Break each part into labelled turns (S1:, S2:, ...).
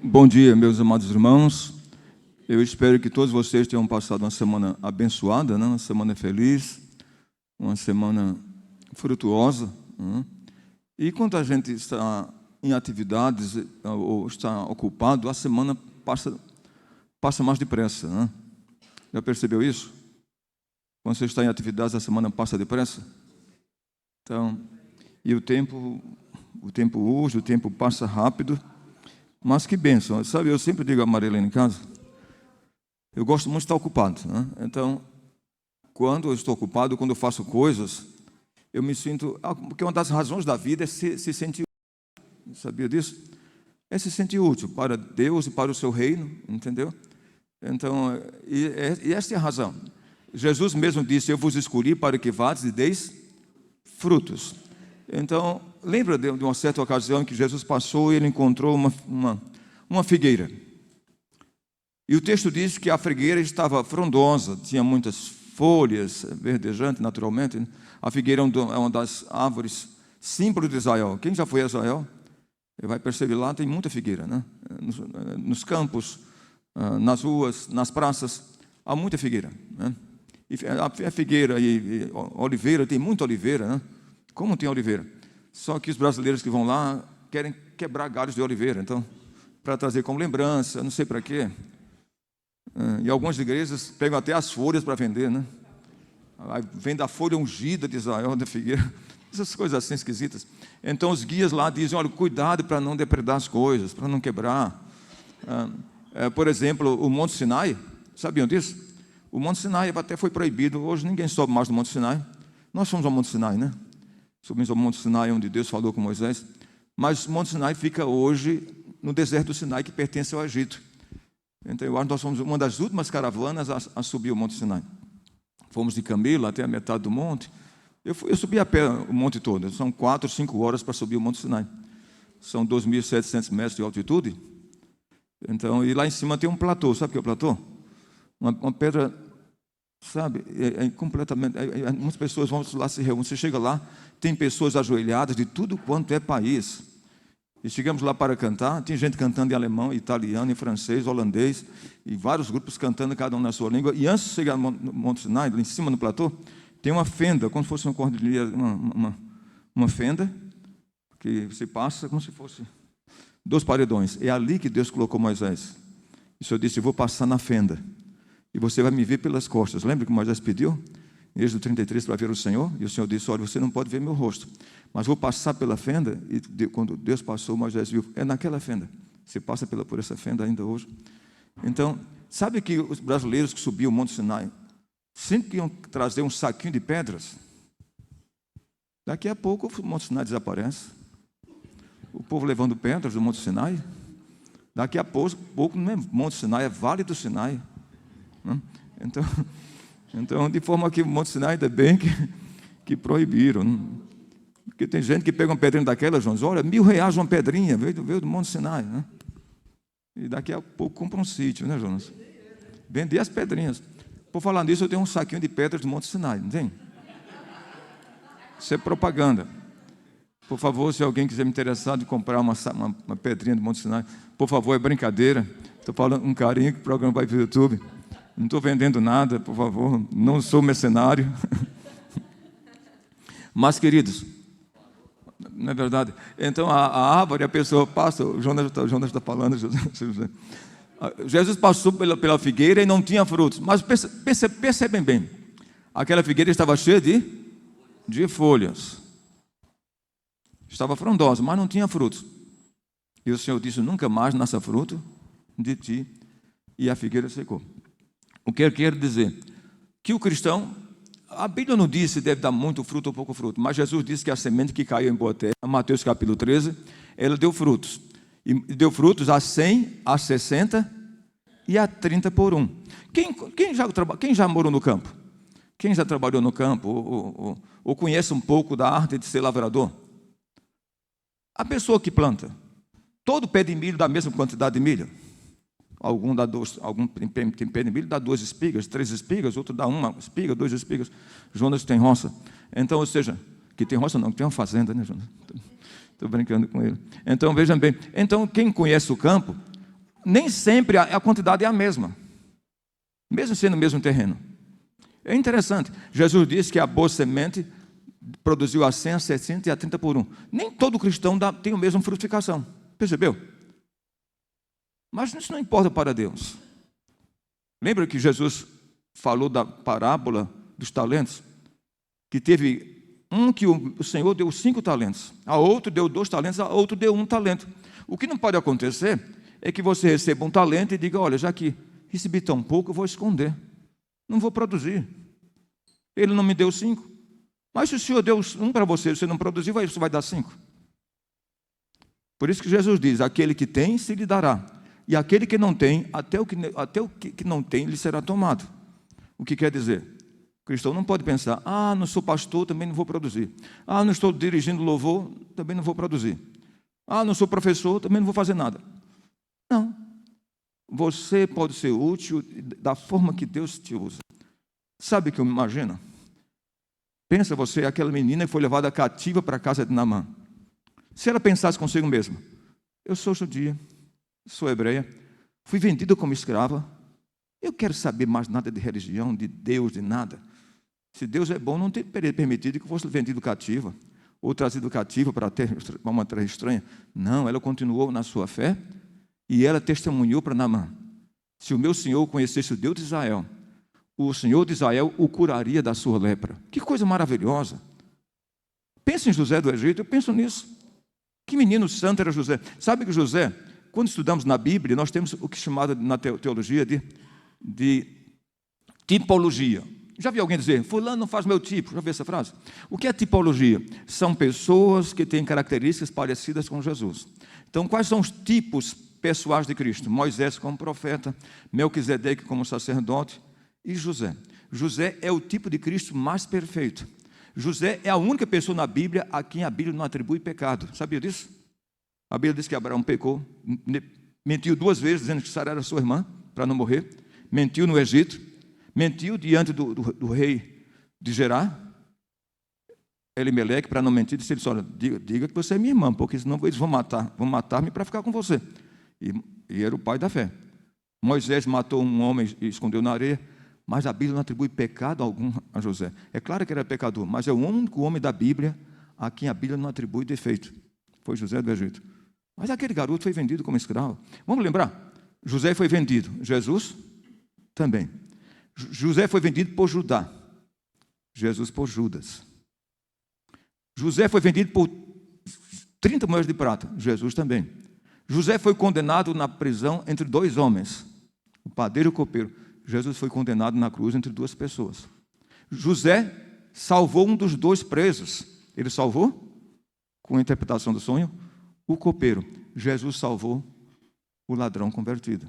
S1: Bom dia, meus amados irmãos. Eu espero que todos vocês tenham passado uma semana abençoada, né? Uma semana feliz, uma semana frutuosa, né? E quando a gente está em atividades ou está ocupado, a semana passa mais depressa, né? Já percebeu isso? Quando você está em atividades, a semana passa depressa. Então, e o tempo urge, o tempo passa rápido. Mas que bênção, sabe? Eu sempre digo a Marilene em casa, eu gosto muito de estar ocupado, né? Então, quando eu estou ocupado, quando eu faço coisas, eu me sinto... Porque uma das razões da vida é se sentir útil, sabia disso? É se sentir útil para Deus e para o seu reino, entendeu? Então, e essa é a razão. Jesus mesmo disse, eu vos escolhi para que vades e deis frutos. Então, lembra de uma certa ocasião que Jesus passou e ele encontrou uma figueira. E o texto diz que a figueira estava frondosa, tinha muitas folhas, verdejante naturalmente. A figueira é uma das árvores símbolo de Israel. Quem já foi a Israel, vai perceber lá, tem muita figueira, né? Nos campos, nas ruas, nas praças, há muita figueira, né? E a figueira e oliveira, tem muita oliveira, né? Como tem oliveira? Só que os brasileiros que vão lá querem quebrar galhos de oliveira, então, para trazer como lembrança, não sei para quê. E algumas igrejas pegam até as folhas para vender, né? Aí vem da folha ungida de Israel, da figueira, essas coisas assim esquisitas. Então os guias lá dizem, olha, cuidado para não depredar as coisas, para não quebrar. Por exemplo, o Monte Sinai, sabiam disso? O Monte Sinai até foi proibido, hoje ninguém sobe mais no Monte Sinai. Nós fomos ao Monte Sinai, né? Subimos ao Monte Sinai, onde Deus falou com Moisés. Mas o Monte Sinai fica hoje no deserto do Sinai, que pertence ao Egito. Então, eu acho que nós fomos uma das últimas caravanas a subir o Monte Sinai. Fomos de camelo até a metade do monte. Eu subi a pé o monte todo. São 4, 5 horas para subir o Monte Sinai. São 2.700 metros de altitude. Então, e lá em cima tem um platô. Sabe o que é o platô? Uma pedra, sabe, completamente... muitas pessoas vão lá se reúnem. Você chega lá, tem pessoas ajoelhadas de tudo quanto é país. E chegamos lá para cantar, tem gente cantando em alemão, italiano, em francês, holandês, e vários grupos cantando, cada um na sua língua. E antes de chegar no Monte Sinai, lá em cima no platô, tem uma fenda, como se fosse uma cordilheira, uma fenda, que você passa como se fosse 2 paredões. É ali que Deus colocou Moisés. E o Senhor disse, eu vou passar na fenda, e você vai me ver pelas costas. Lembra que Moisés pediu? Em Êxodo 33, para ver o Senhor? E o Senhor disse, olha, você não pode ver meu rosto, mas vou passar pela fenda. E quando Deus passou, Moisés viu, é naquela fenda. Você passa por essa fenda ainda hoje. Então, sabe que os brasileiros que subiam o Monte Sinai sempre iam trazer um saquinho de pedras? Daqui a pouco o Monte Sinai desaparece. O povo levando pedras do Monte Sinai. Daqui a pouco não é Monte Sinai, é Vale do Sinai. Então, de forma que o Monte Sinai, ainda bem que proibiram. Porque tem gente que pega uma pedrinha daquela, Jonas, olha, R$1.000 uma pedrinha, veio do Monte Sinai, né? E daqui a pouco compra um sítio, né, Jonas? Vender as pedrinhas. Por falar nisso, eu tenho um saquinho de pedras do Monte Sinai, não tem? Isso é propaganda. Por favor, se alguém quiser me interessar de comprar uma pedrinha do Monte Sinai, por favor, é brincadeira. Estou falando com carinho que o programa vai para o YouTube. Não estou vendendo nada, por favor, não sou mercenário. Mas, queridos, não é verdade? Então, a árvore, a pessoa passa, o Jonas está falando, Jesus passou pela figueira e não tinha frutos. Mas percebem bem, aquela figueira estava cheia de folhas. Estava frondosa, mas não tinha frutos. E o Senhor disse, nunca mais nasça fruto de ti. E a figueira secou. O que eu quero dizer? Que o cristão, a Bíblia não diz se deve dar muito fruto ou pouco fruto, mas Jesus disse que a semente que caiu em boa terra, Mateus capítulo 13, ela deu frutos. E deu frutos a 100, a 60 e a 30 por 1. Quem já morou no campo? Quem já trabalhou no campo ou conhece um pouco da arte de ser lavrador? A pessoa que planta, todo pé de milho dá a mesma quantidade de milho? Algum tem pé de milho, dá 2 espigas, 3 espigas, outro dá 1 espiga, 2 espigas. Jonas tem roça. Então, ou seja, que tem roça não, que tem uma fazenda, né, Jonas? Estou brincando com ele. Então, vejam bem. Então, quem conhece o campo, nem sempre a quantidade é a mesma, mesmo sendo o mesmo terreno. É interessante, Jesus disse que a boa semente produziu a 100, a 60 e a 30 por 1. Nem todo cristão tem a mesma frutificação, percebeu? Mas isso não importa para Deus. Lembra que Jesus falou da parábola dos talentos? Que teve um que o Senhor deu 5 talentos, a outro deu 2 talentos, a outro deu 1 talento. O que não pode acontecer é que você receba um talento e diga, olha, já que recebi tão pouco, eu vou esconder, não vou produzir. Ele não me deu 5. Mas se o Senhor deu 1 para você, você não produziu, você vai dar 5. Por isso que Jesus diz, aquele que tem, se lhe dará. E aquele que não tem, até o que não tem, lhe será tomado. O que quer dizer? O cristão não pode pensar, não sou pastor, também não vou produzir. Não estou dirigindo louvor, também não vou produzir. Não sou professor, também não vou fazer nada. Não. Você pode ser útil da forma que Deus te usa. Sabe o que eu me imagino? Pensa você, aquela menina que foi levada cativa para a casa de Naamã. Se ela pensasse consigo mesma, eu sou judia, sou hebreia, fui vendida como escrava, eu quero saber mais nada de religião, de Deus, de nada. Se Deus é bom, não teria permitido que fosse vendido cativa, ou trazido cativa para uma terra estranha. Não, ela continuou na sua fé, e ela testemunhou para Naamã. Se o meu Senhor conhecesse o Deus de Israel, o Senhor de Israel o curaria da sua lepra. Que coisa maravilhosa. Pensa em José do Egito, eu penso nisso. Que menino santo era José. Sabe que José, quando estudamos na Bíblia, nós temos o que é chamado na teologia de tipologia. Já vi alguém dizer, fulano não faz meu tipo? Já viu essa frase? O que é tipologia? São pessoas que têm características parecidas com Jesus. Então, quais são os tipos pessoais de Cristo? Moisés como profeta, Melquisedeque como sacerdote e José. José é o tipo de Cristo mais perfeito. José é a única pessoa na Bíblia a quem a Bíblia não atribui pecado. Sabia disso? A Bíblia diz que Abraão pecou, mentiu 2 vezes, dizendo que Sara era sua irmã, para não morrer. Mentiu no Egito, mentiu diante do rei de Gerar, Elimeleque, para não mentir, disse: olha, diga que você é minha irmã, porque senão eles vão matar-me para ficar com você. E era o pai da fé. Moisés matou um homem e escondeu na areia, mas a Bíblia não atribui pecado algum a José. É claro que era pecador, mas é o único homem da Bíblia a quem a Bíblia não atribui defeito. Foi José do Egito. Mas aquele garoto foi vendido como escravo. Vamos lembrar? José foi vendido, Jesus também. José foi vendido por Judá, Jesus por Judas. José foi vendido por 30 moedas de prata, Jesus também. José foi condenado na prisão entre 2 homens, o padeiro e o copeiro. Jesus foi condenado na cruz entre 2 pessoas. José salvou um dos 2 presos. Ele salvou, com a interpretação do sonho, o copeiro. Jesus salvou o ladrão convertido.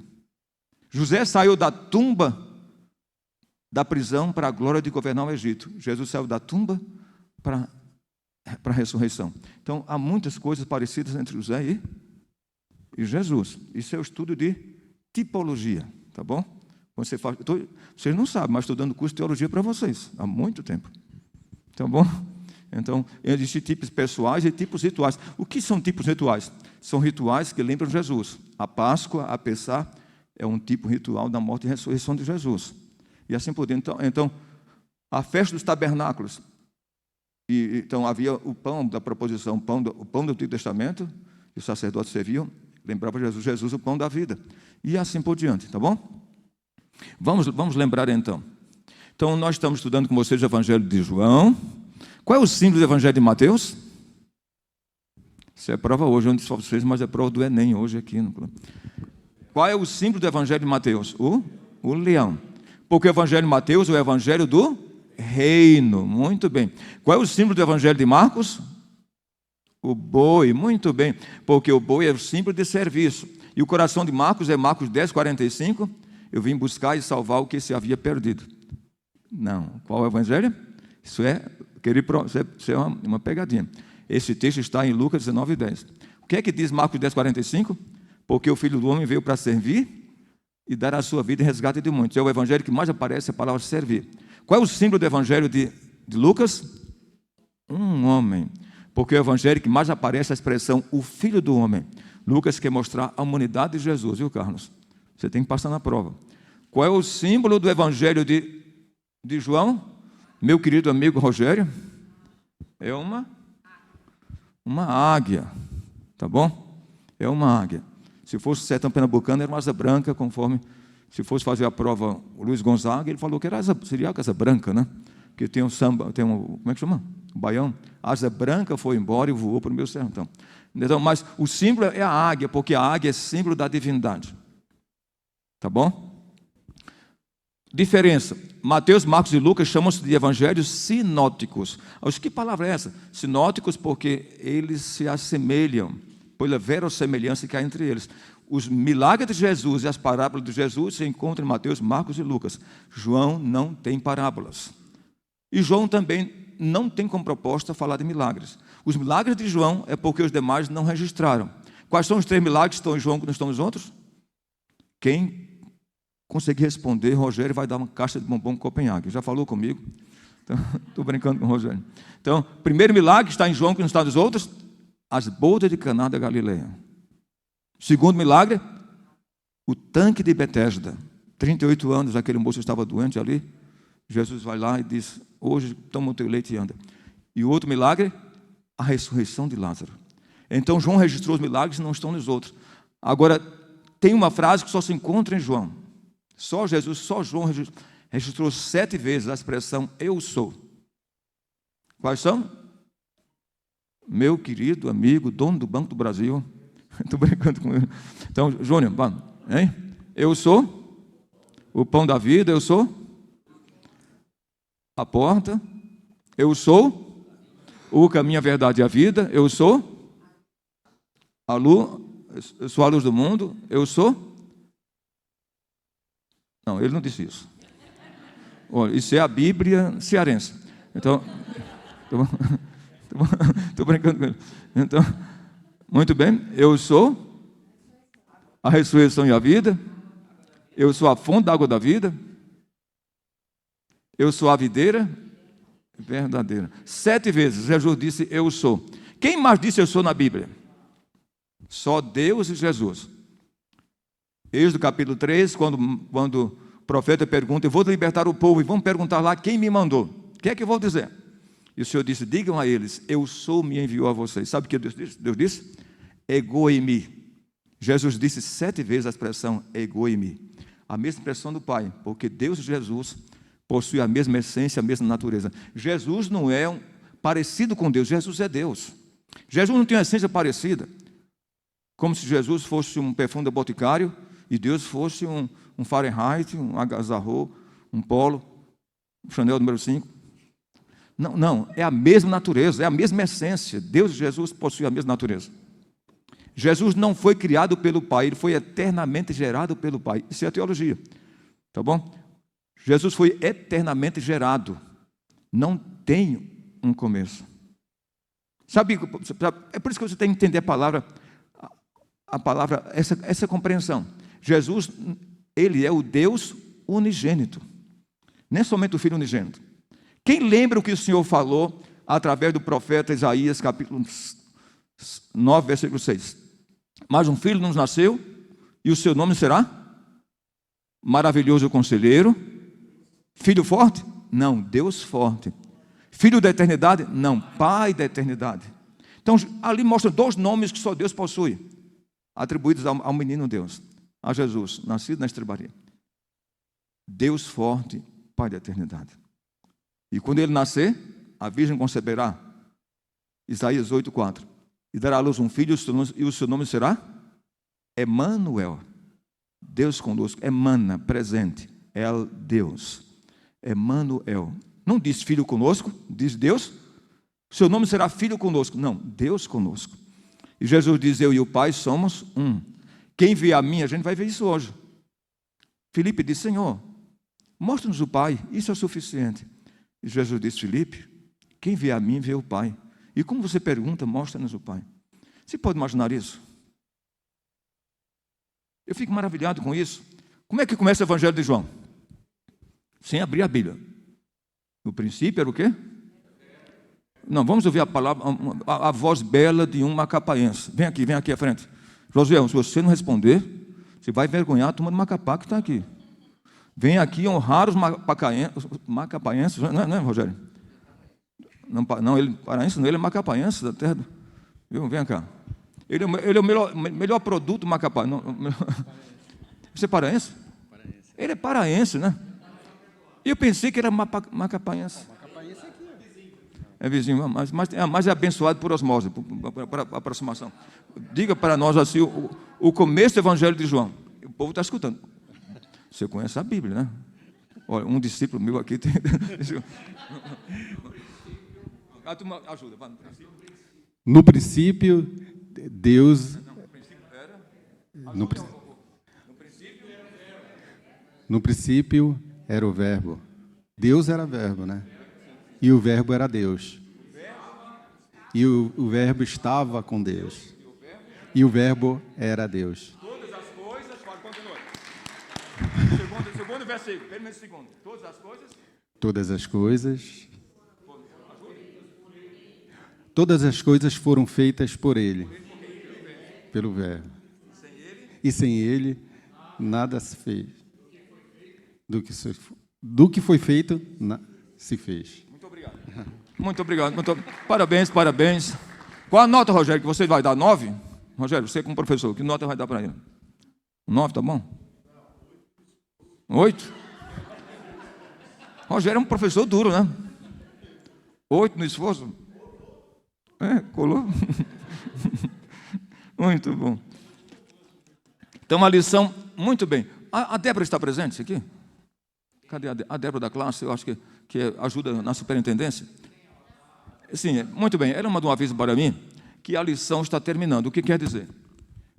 S1: José saiu da tumba da prisão para a glória de governar o Egito. Jesus saiu da tumba para a ressurreição. Então, há muitas coisas parecidas entre José e Jesus. Isso é o estudo de tipologia, tá bom? Você faz, vocês não sabem, mas estou dando curso de teologia para vocês há muito tempo. Tá bom? Então, existem tipos pessoais e tipos rituais. O que são tipos rituais? São rituais que lembram Jesus. A Páscoa, a Pessá, é um tipo ritual da morte e ressurreição de Jesus. E assim por diante. Então, a festa dos tabernáculos. Então, havia o pão da proposição, o pão do Antigo Testamento, que os sacerdotes serviam, lembrava Jesus o pão da vida. E assim por diante, tá bom? Vamos lembrar então. Então, nós estamos estudando com vocês o Evangelho de João. Qual é o símbolo do Evangelho de Mateus? Isso é prova hoje, onde só vocês, mas é prova do Enem hoje aqui. Qual é o símbolo do Evangelho de Mateus? O leão. Porque o Evangelho de Mateus é o Evangelho do reino. Muito bem. Qual é o símbolo do Evangelho de Marcos? O boi. Muito bem. Porque o boi é o símbolo de serviço. E o coração de Marcos é Marcos 10, 45. Eu vim buscar e salvar o que se havia perdido. Não. Qual é o Evangelho? Isso é uma pegadinha. Esse texto está em Lucas 19, 10. O que é que diz Marcos 10, 45? Porque o Filho do Homem veio para servir e dar a sua vida em resgate de muitos. É o Evangelho que mais aparece a palavra servir. Qual é o símbolo do Evangelho de Lucas? Um homem. Porque é o Evangelho que mais aparece a expressão o Filho do Homem. Lucas quer mostrar a humanidade de Jesus, viu, Carlos? Você tem que passar na prova. Qual é o símbolo do evangelho de João? Meu querido amigo Rogério? É uma águia, tá bom? É uma águia. Se fosse sertão pernambucano, era uma asa branca, conforme, se fosse fazer a prova, o Luiz Gonzaga, ele falou que seria a asa branca, né? Porque tem um samba, como é que chama? O baião. A asa branca foi embora e voou para o meu sertão. Então, mas o símbolo é a águia, porque a águia é símbolo da divindade. Tá bom? Diferença. Mateus, Marcos e Lucas chamam-se de evangelhos sinóticos. Que palavra é essa? Sinóticos porque eles se assemelham, pela verossemelhança que há entre eles. Os milagres de Jesus e as parábolas de Jesus se encontram em Mateus, Marcos e Lucas. João não tem parábolas. E João também não tem como proposta falar de milagres. Os milagres de João é porque os demais não registraram. Quais são os 3 milagres que estão em João que não estão nos outros? Quem conseguir responder, Rogério vai dar uma caixa de bombom em Copenhague. Já falou comigo? Estou brincando com o Rogério. Então, primeiro milagre está em João que não está nos outros, as bodas de Caná da Galileia. Segundo milagre, o tanque de Betesda. 38 anos, aquele moço estava doente ali. Jesus vai lá e diz, hoje toma o teu leite e anda. E o outro milagre, a ressurreição de Lázaro. Então João registrou os milagres e não estão nos outros. Agora, tem uma frase que só se encontra em João. Só João registrou 7 vezes a expressão eu sou. Quais são? Meu querido amigo, dono do Banco do Brasil. Estou brincando com ele. Então, Júnior, vamos, hein? Eu sou o pão da vida, eu sou a porta, eu sou o caminho, a verdade e a vida, eu sou a luz, eu sou a luz do mundo, eu sou... Não, ele não disse isso. Olha, isso é a Bíblia cearense. Então, estou brincando com ele. Então, muito bem, eu sou a ressurreição e a vida, eu sou a fonte da água da vida, eu sou a videira verdadeira. 7 vezes Jesus disse eu sou. Quem mais disse eu sou na Bíblia? Só Deus e Jesus. Êxodo capítulo 3, quando o profeta pergunta, eu vou libertar o povo, e vamos perguntar lá quem me mandou. O que é que eu vou dizer? E o Senhor disse, digam a eles, eu sou, me enviou a vocês. Sabe o que Deus disse? Deus disse, ego em mim. Jesus disse 7 vezes a expressão ego em mim. A mesma expressão do Pai, porque Deus e Jesus possuem a mesma essência, a mesma natureza. Jesus não é parecido com Deus, Jesus é Deus. Jesus não tem uma essência parecida. Como se Jesus fosse um perfume de boticário e Deus fosse um Fahrenheit, um agasalho, um Polo, um Chanel número 5. Não, é a mesma natureza, é a mesma essência. Deus e Jesus possuem a mesma natureza. Jesus não foi criado pelo Pai, ele foi eternamente gerado pelo Pai. Isso é a teologia, tá bom? Jesus foi eternamente gerado, não tem um começo. Sabe, é por isso que você tem que entender a palavra, essa compreensão. Jesus, ele é o Deus unigênito, nem somente o Filho unigênito. Quem lembra o que o Senhor falou através do profeta Isaías, capítulo 9, versículo 6? Mas um filho nos nasceu, e o seu nome será Maravilhoso Conselheiro, Filho Forte? Não, Deus Forte. Filho da eternidade? Não, Pai da eternidade. Então, ali mostra 2 nomes que só Deus possui, atribuídos ao menino Deus, a Jesus, nascido na estrebaria. Deus Forte, Pai da eternidade. E quando ele nascer, a virgem conceberá, Isaías 8,4, e dará à luz um filho, e o seu nome será Emanuel. Deus conosco, Emana, presente, El Deus, Emanuel. Não diz filho conosco, diz Deus. Seu nome será filho conosco. Não, Deus conosco. E Jesus diz, eu e o Pai somos um. Quem vê a mim, a gente vai ver isso hoje. Filipe disse, Senhor, mostra-nos o Pai, isso é suficiente. E Jesus disse, Filipe, quem vê a mim, vê o Pai. E como você pergunta, mostra-nos o Pai. Você pode imaginar isso? Eu fico maravilhado com isso. Como é que começa o Evangelho de João? Sem abrir a Bíblia. No princípio era o quê? Não, vamos ouvir a palavra, a voz bela de um macapaense. Vem aqui à frente. Josué, se você não responder, você vai envergonhar a turma do Macapá que está aqui. Vem aqui honrar os macapaenses, não é, Rogério? Não, ele paraense, não, ele é macapaense da terra. Viu? Vem cá. Ele é o melhor produto do Macapá. Você é paraense? Ele é paraense, né? Eu pensei que era macapaense. Macapaense é aqui. É vizinho, mas é abençoado por osmose, por aproximação. Diga para nós assim, o começo do Evangelho de João. O povo está escutando. Você conhece a Bíblia, né? Olha, um discípulo meu aqui tem... Ajuda.
S2: No princípio, Deus... No princípio era o verbo. Deus era verbo, né? E o verbo era Deus. E o verbo estava com Deus. E o verbo era Deus.
S1: Todas as coisas... Continua. Segundo versículo. Primeiro segundo. Todas as coisas...
S2: Todas as coisas... Todas as coisas foram feitas por Ele. Pelo verbo. E sem Ele, nada se fez. Do que foi feito, se fez.
S1: Muito obrigado. Muito obrigado. Parabéns. Qual a nota, Rogério, que você vai dar? 9? Rogério, você como professor, que nota vai dar para ele? 9, tá bom? 8? Rogério é um professor duro, né? 8 no esforço? Colou? Muito bom. Então, uma lição, muito bem. A Débora está presente aqui? Cadê a Débora da classe? Eu acho que ajuda na superintendência. Sim, muito bem. Ela mandou um aviso para mim que a lição está terminando. O que quer dizer?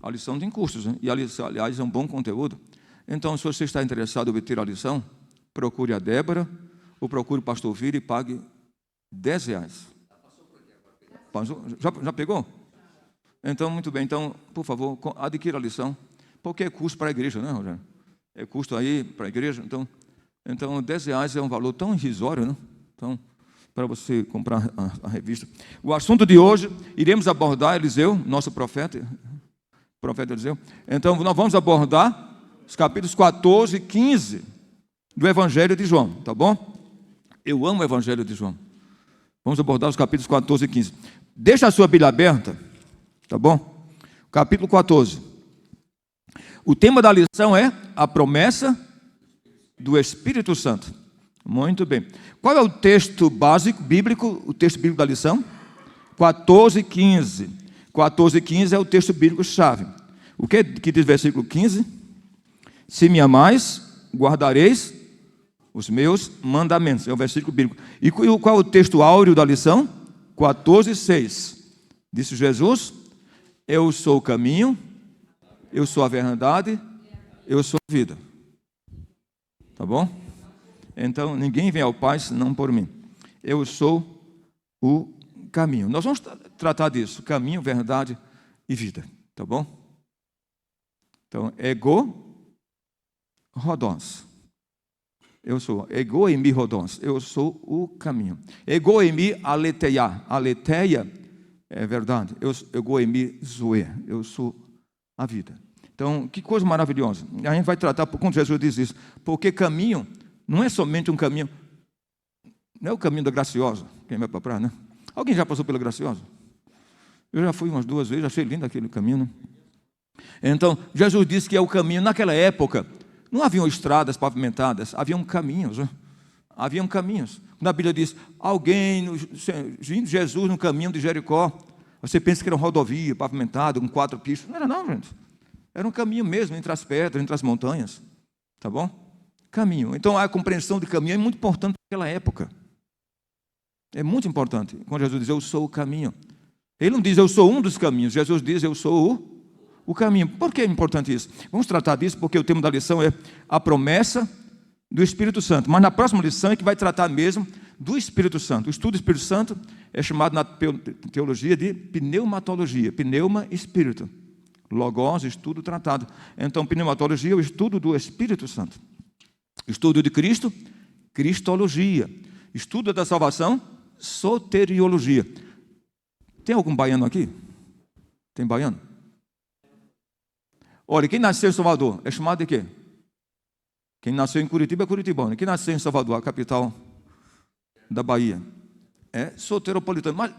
S1: A lição tem custos, né? E a lição, aliás, é um bom conteúdo. Então, se você está interessado em obter a lição, procure a Débora ou procure o pastor Vira e pague R$10. Já pegou? Então, muito bem. Então, por favor, adquira a lição. Porque é custo para a igreja, né, Rogério? É custo aí para a igreja. Então R$10 é um valor tão irrisório, né? Então, para você comprar a revista. O assunto de hoje, iremos abordar Eliseu, nosso profeta Eliseu. Então, nós vamos abordar os capítulos 14 e 15 do Evangelho de João, tá bom? Eu amo o Evangelho de João. Vamos abordar os capítulos 14 e 15. Deixa a sua Bíblia aberta, tá bom? Capítulo 14. O tema da lição é a promessa do Espírito Santo. Muito bem. Qual é o texto básico, bíblico, o texto bíblico da lição? 14 e 15. 14 e 15 é o texto bíblico-chave. O que diz o versículo 15? Se me amais, guardareis os meus mandamentos. É o versículo bíblico. E qual é o texto áureo da lição? 14 e 6. Disse Jesus, eu sou o caminho, eu sou a verdade, eu sou a vida. Tá bom? Então, ninguém vem ao Pai senão por mim. Eu sou o caminho. Nós vamos tratar disso. Caminho, verdade e vida. Tá bom? Então, ego rodons. Eu sou. Ego emi rodons. Eu sou o caminho. Ego emi aletheia. Aletheia é verdade. Ego emi zoe. Eu sou a vida. Então, que coisa maravilhosa. A gente vai tratar, quando Jesus diz isso, porque caminho não é somente um caminho, não é o caminho da Graciosa, quem vai para a praia, né? Alguém já passou pela Graciosa? Eu já fui umas 2 vezes, achei lindo aquele caminho, né? Então, Jesus disse que é o caminho, naquela época, não haviam estradas pavimentadas, haviam caminhos, né? Haviam caminhos. Quando a Bíblia diz, vindo Jesus no caminho de Jericó, você pensa que era uma rodovia pavimentada, com 4 pistas. Não era não, gente. Era um caminho mesmo, entre as pedras, entre as montanhas. Tá bom? Caminho. Então, a compreensão de caminho é muito importante naquela época. É muito importante. Quando Jesus diz, eu sou o caminho. Ele não diz, eu sou um dos caminhos. Jesus diz, eu sou o caminho. Por que é importante isso? Vamos tratar disso, porque o tema da lição é a promessa do Espírito Santo. Mas na próxima lição é que vai tratar mesmo do Espírito Santo. O estudo do Espírito Santo é chamado na teologia de pneumatologia. Pneuma, espírito. Logos, estudo, tratado. Então, pneumatologia é o estudo do Espírito Santo. Estudo de Cristo, cristologia. Estudo da salvação, soteriologia. Tem algum baiano aqui? Tem baiano? Olha, quem nasceu em Salvador é chamado de quê? Quem nasceu em Curitiba é curitibano. Quem nasceu em Salvador, a capital da Bahia, é soteropolitano. Mas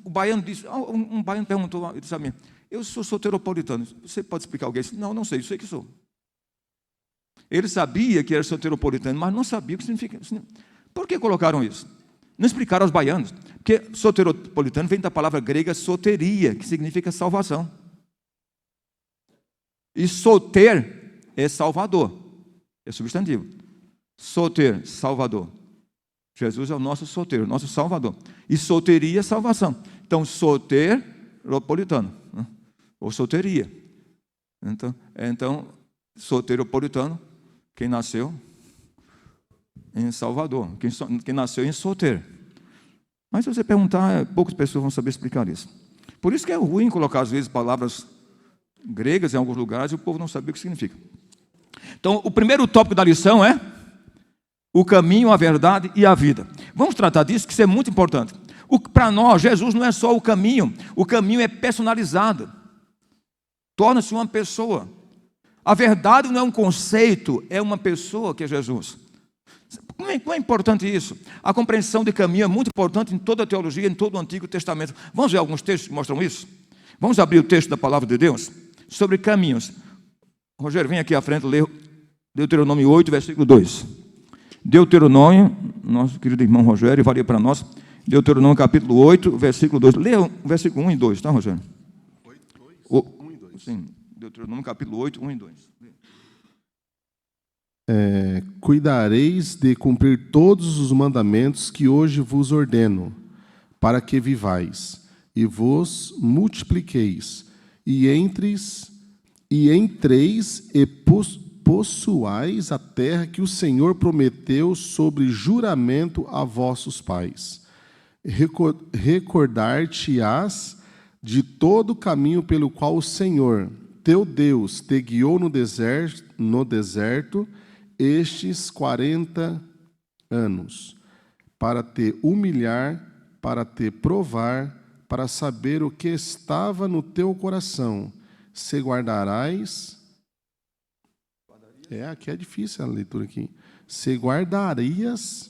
S1: o baiano disse, um baiano perguntou, ele disse a mim, eu sou soteropolitano. Você pode explicar alguém? Não, não sei, eu sei que sou. Ele sabia que era soteropolitano, mas não sabia o que significa. Por que colocaram isso? Não explicaram aos baianos. Porque soteropolitano vem da palavra grega soteria, que significa salvação. E soter é salvador. É substantivo. Soter, salvador. Jesus é o nosso soter, nosso salvador. E soteria é salvação. Então, soteropolitano. Ou soteria. Então soteropolitano, quem nasceu em Salvador, quem nasceu em Soter. Mas se você perguntar, poucas pessoas vão saber explicar isso. Por isso que é ruim colocar, às vezes, palavras gregas em alguns lugares e o povo não sabe o que significa. Então, o primeiro tópico da lição é o caminho, a verdade e a vida. Vamos tratar disso, que isso é muito importante. Para nós, Jesus não é só o caminho é personalizado. Torna-se uma pessoa. A verdade não é um conceito, é uma pessoa que é Jesus. Como é importante isso? A compreensão de caminho é muito importante em toda a teologia, em todo o Antigo Testamento. Vamos ver alguns textos que mostram isso? Vamos abrir o texto da Palavra de Deus sobre caminhos. Rogério, vem aqui à frente ler Deuteronômio 8, versículo 2. Deuteronômio, nosso querido irmão Rogério, valia para nós. Deuteronômio capítulo 8, versículo 2. Leia o versículo 1 e 2, tá, Rogério? 1 e 2. Sim. Deuteronômio capítulo 8, 1 e 2.
S3: Cuidareis de cumprir todos os mandamentos que hoje vos ordeno, para que vivais, e vos multipliqueis, e entreis e possuais a terra que o Senhor prometeu sobre juramento a vossos pais. Recordar-te-ás de todo o caminho pelo qual o Senhor, teu Deus, te guiou no deserto estes 40 anos, para te humilhar, para te provar, para saber o que estava no teu coração. Se guardarás... aqui é difícil a leitura aqui. Se guardarias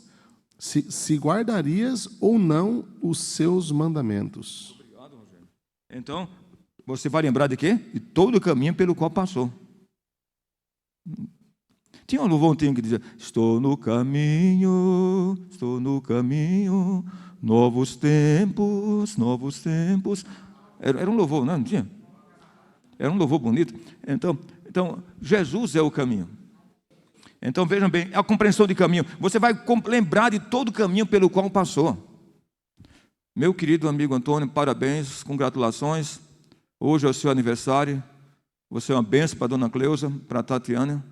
S3: ou não os seus mandamentos.
S1: Obrigado, Rogério. Então, você vai lembrar de quê? De todo o caminho pelo qual passou. Tinha um louvor que dizia, estou no caminho, novos tempos. Era um louvor, não tinha? Era um louvor bonito. Então, Jesus é o caminho. Então, vejam bem, a compreensão de caminho. Você vai lembrar de todo o caminho pelo qual passou. Meu querido amigo Antônio, parabéns, congratulações. Hoje é o seu aniversário. Você é uma bênção para a dona Cleusa, para a Tatiana,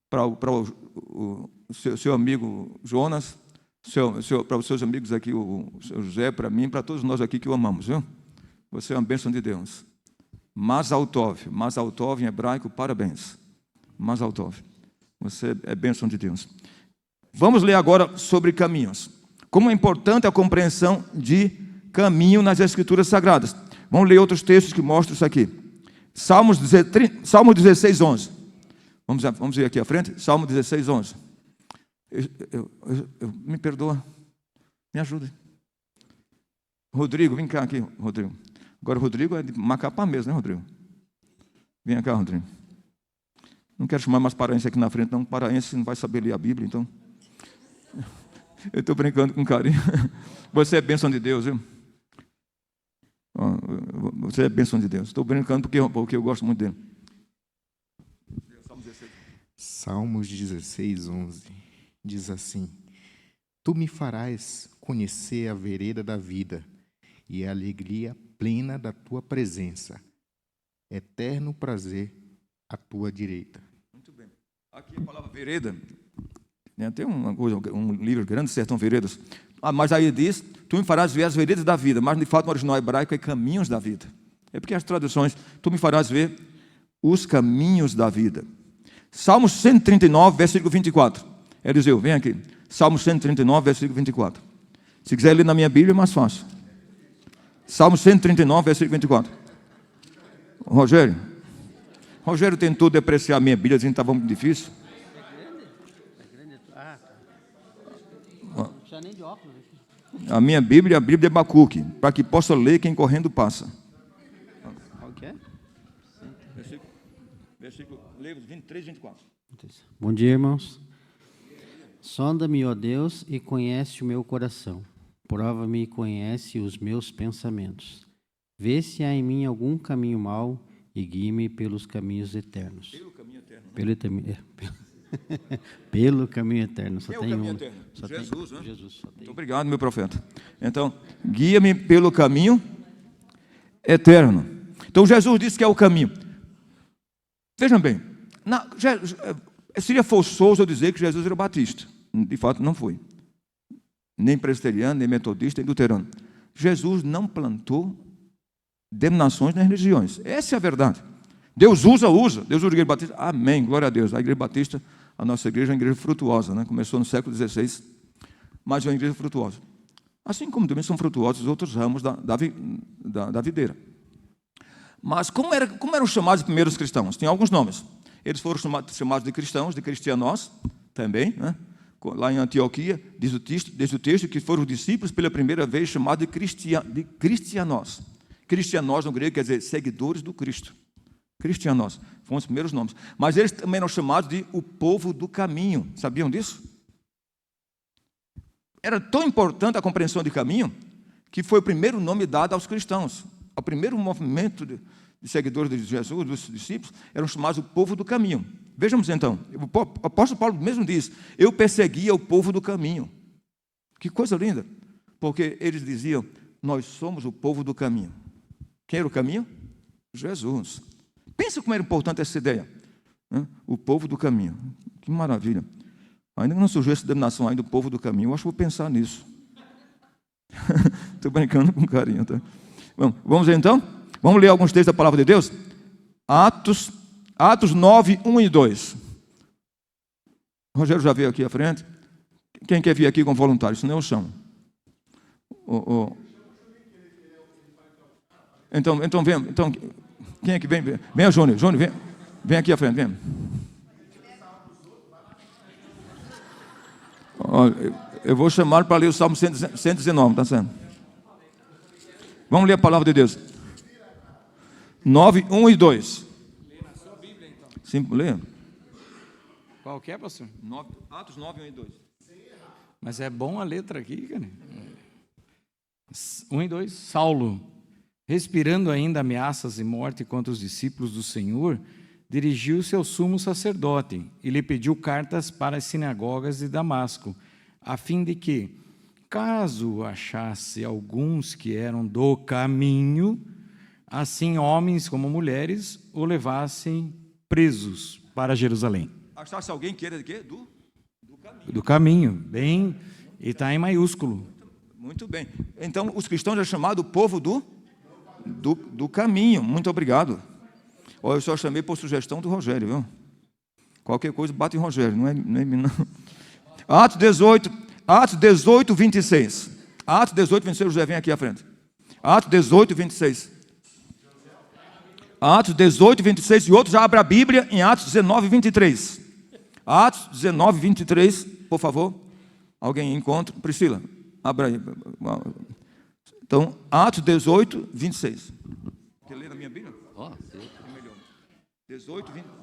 S1: para o seu amigo Jonas, para os seus amigos aqui, o seu José, para mim, para todos nós aqui que o amamos, viu? Você é uma bênção de Deus. Mazal Tov em hebraico, parabéns. Mazal Tov. Você é bênção de Deus. Vamos ler agora sobre caminhos. Como é importante a compreensão de caminho nas Escrituras Sagradas. Vamos ler outros textos que mostram isso aqui. Salmo 16, 11. Vamos ver aqui à frente. Salmo 16, 11. Me perdoa. Me ajude. Rodrigo, vem cá aqui, Rodrigo. Agora, Rodrigo é de Macapá mesmo, né, Rodrigo? Vem cá, Rodrigo. Não quero chamar mais paraense aqui na frente, não. Paraense não vai saber ler a Bíblia, então. Eu estou brincando com carinho. Você é bênção de Deus, viu? Você é bênção de Deus. Estou brincando porque eu gosto muito dele.
S4: Salmos 16, 11. Diz assim: Tu me farás conhecer a vereda da vida e a alegria plena da tua presença. Eterno prazer à tua direita.
S1: Muito bem. Aqui a palavra vereda, tem um livro grande, Sertão Veredas, mas aí diz, tu me farás ver as veredas da vida, mas de fato no original hebraico é caminhos da vida. É porque as traduções, tu me farás ver os caminhos da vida. Salmo 139, versículo 24. Eliseu, vem aqui. Salmo 139, versículo 24. Se quiser ler na minha Bíblia é mais fácil. Salmo 139, versículo 24. Rogério, Rogério tentou depreciar a minha Bíblia, dizendo que estava muito difícil.
S5: É grande? Ah, tá. Não precisa nem de óculos.
S1: A minha Bíblia é a Bíblia de Abacuque, para que possa ler quem correndo passa.
S5: Qual que é?
S1: Versículo 23, 24.
S5: Bom dia, irmãos. Sonda-me, ó Deus, e conhece o meu coração. Prova-me e conhece os meus pensamentos. Vê se há em mim algum caminho mau e guie-me pelos caminhos eternos.
S1: Pelo caminho eterno.
S5: Pelo caminho eterno. Só
S1: Quem é
S5: tem
S1: o caminho
S5: um.
S1: eterno?
S5: Só
S1: Jesus,
S5: tem,
S1: né?
S5: Jesus. Só tem.
S1: Muito obrigado, meu profeta. Então, guia-me pelo caminho eterno. Então, Jesus disse que é o caminho. Vejam bem, seria forçoso eu dizer que Jesus era batista. De fato, não foi. Nem presbiteriano, nem metodista, nem luterano. Jesus não plantou denominações nem religiões. Essa é a verdade. Deus usa. Deus usa a igreja batista. Amém, glória a Deus. A igreja batista, a nossa igreja é uma igreja frutuosa, né? Começou no século XVI, mas é uma igreja frutuosa. Assim como também são frutuosos os outros ramos da videira. Mas como eram chamados os primeiros cristãos? Tem alguns nomes. Eles foram chamados de cristãos, de cristianos, também, né? Lá em Antioquia, diz o texto que foram os discípulos pela primeira vez chamados de cristianos. Cristianos no grego quer dizer seguidores do Cristo. Cristianos foram os primeiros nomes. Mas eles também eram chamados de o povo do caminho. Sabiam disso? Era tão importante a compreensão de caminho que foi o primeiro nome dado aos cristãos. O primeiro movimento de seguidores de Jesus, dos discípulos, eram chamados o povo do caminho. Vejamos então, o apóstolo Paulo mesmo diz, eu perseguia o povo do caminho. Que coisa linda, porque eles diziam, nós somos o povo do caminho. Quem era o caminho? Jesus. Pensa como era importante essa ideia, né? O povo do caminho. Que maravilha. Ainda não surgiu essa denominação ainda, o povo do caminho. Eu acho que vou pensar nisso. Estou brincando com carinho, tá? Vamos ver então? Vamos ler alguns textos da palavra de Deus? Atos 9, 1 e 2. O Rogério já veio aqui à frente. Quem quer vir aqui como voluntário? Senão eu chamo. Então vem. Então, quem é que vem? Venha, Júnior. Júnior, vem aqui à frente, vem. Eu vou chamar para ler o Salmo 119, está certo? Vamos ler a palavra de Deus. 9, 1 e 2.
S6: Lê na sua Bíblia, então.
S1: Sim, lê.
S6: Qual que é, pastor?
S1: Atos 9, 1 e 2.
S6: Mas é bom a letra aqui, cara. 1 e 2. Saulo, respirando ainda ameaças e morte contra os discípulos do Senhor, dirigiu-se ao sumo sacerdote e lhe pediu cartas para as sinagogas de Damasco, a fim de que, caso achasse alguns que eram do caminho, assim homens como mulheres o levassem presos para Jerusalém.
S1: Achasse alguém que era de quê? Do caminho.
S6: Do caminho, bem, e está em maiúsculo.
S1: Muito bem. Então, os cristãos é chamado povo do caminho. Muito obrigado. Eu só chamei por sugestão do Rogério, viu? Qualquer coisa, bate em Rogério, não é mim, não. Atos 18, 26. Atos 18, 26, José, vem aqui à frente. Atos 18, 26. Atos 18, 26, e outro já abre a Bíblia em Atos 19, 23. Atos 19, 23, por favor. Alguém encontra? Priscila, abra aí. Então, Atos 18, 26. Quer ler na minha Bíblia? É melhor. 18, 26.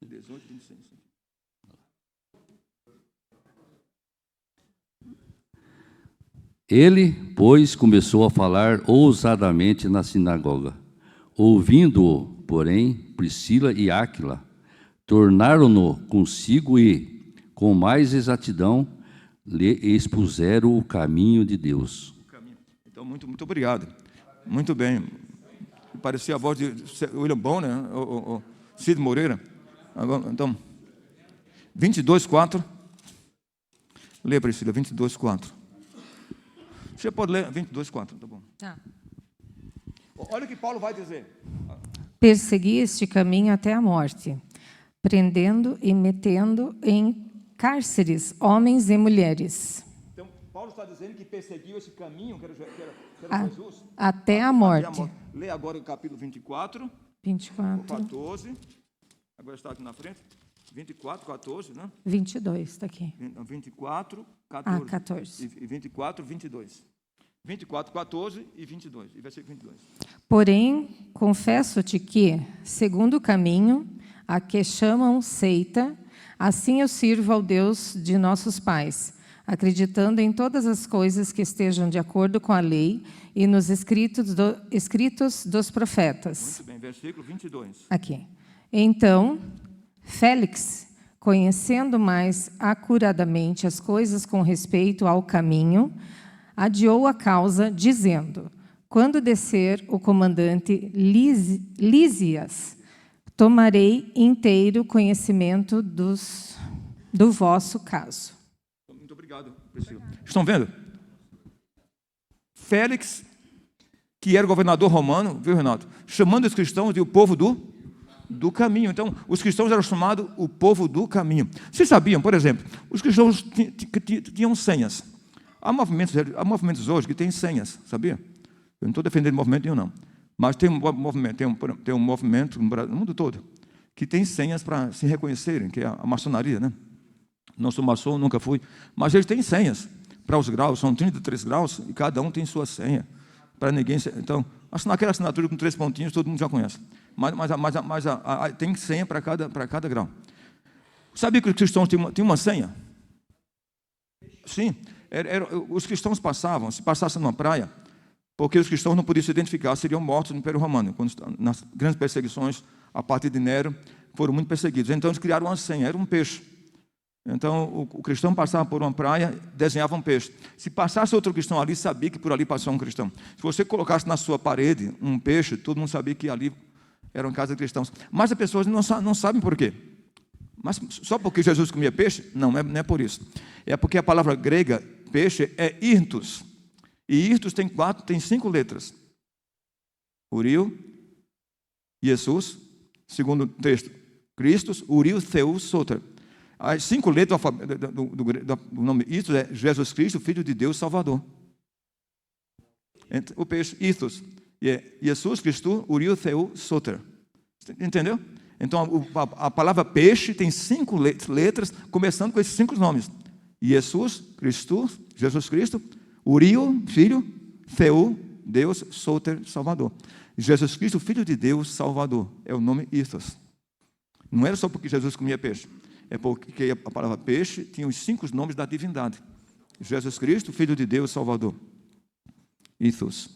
S1: 18, 26.
S7: Ele, pois, começou a falar ousadamente na sinagoga. Ouvindo-o, porém, Priscila e Áquila tornaram-no consigo e, com mais exatidão, lhe expuseram o caminho de Deus.
S1: Então, muito obrigado. Muito bem. Parecia a voz de William Bonner, o Cid Moreira. Agora, então, 22, 4. Lê, Priscila, 22, 4. Você pode ler 22, 4, tá bom.
S8: Tá.
S1: Olha o que Paulo vai dizer.
S8: Persegui este caminho até a morte, prendendo e metendo em cárceres homens e mulheres.
S1: Então, Paulo está dizendo que perseguiu esse caminho, que era Jesus.
S8: Até a morte.
S1: Lê agora o capítulo 24,
S8: 24,
S1: 14. Agora está aqui na frente. 24, 14, né?
S8: 22, está aqui.
S1: 24, 14.
S8: 14.
S1: E 24, 22. 24, 14 e 22. E versículo 22.
S8: Porém, confesso-te que, segundo o caminho, a que chamam seita, assim eu sirvo ao Deus de nossos pais, acreditando em todas as coisas que estejam de acordo com a lei e nos escritos dos profetas.
S1: Muito bem, versículo 22.
S8: Aqui. Então, Félix, conhecendo mais acuradamente as coisas com respeito ao caminho, adiou a causa, dizendo: quando descer o comandante Lísias, tomarei inteiro conhecimento do vosso caso.
S1: Muito obrigado, Priscila. Estão vendo? Félix, que era o governador romano, viu, Renato? Chamando os cristãos de o povo do caminho. Então, os cristãos eram chamados o povo do caminho. Vocês sabiam, por exemplo, os cristãos tinham senhas. Há movimentos hoje que têm senhas, sabia? Eu não estou defendendo movimento nenhum, não. Mas tem um movimento no mundo todo que tem senhas para se reconhecerem, que é a maçonaria, né? Não sou maçom, nunca fui, mas eles têm senhas para os graus, são 33 graus e cada um tem sua senha. Para ninguém. Então, aquela assinatura com 3 pontinhos, todo mundo já conhece. Mas tem senha para cada grau. Sabia que os cristãos tinham uma senha? Sim. Os cristãos passavam, se passassem numa praia, porque os cristãos não podiam se identificar, seriam mortos no Império Romano. Quando, nas grandes perseguições, a partir de Nero, foram muito perseguidos. Então, eles criaram uma senha, era um peixe. Então, o cristão passava por uma praia, desenhava um peixe. Se passasse outro cristão ali, sabia que por ali passou um cristão. Se você colocasse na sua parede um peixe, todo mundo sabia que ali era uma casa de cristãos. Mas as pessoas não sabem por quê. Mas só porque Jesus comia peixe? Não é por isso. É porque a palavra grega, peixe, é irtos. E irtos tem 5 letras. Uriu, Jesus, segundo o texto, Christus, Uriu, Theus, Soter. As 5 letras do nome irtos é Jesus Cristo, Filho de Deus, Salvador. O peixe, irtos. É Jesus Cristo, Uriu, Theus, Soter. Entendeu? Então, a palavra peixe tem 5 letras, começando com esses 5 nomes. Jesus Cristo, Uriu, Filho, Theu, Deus, Soter, Salvador. Jesus Cristo, Filho de Deus, Salvador. É o nome Ithos. Não era só porque Jesus comia peixe. É porque a palavra peixe tinha os 5 nomes da divindade. Jesus Cristo, Filho de Deus, Salvador. Ithos.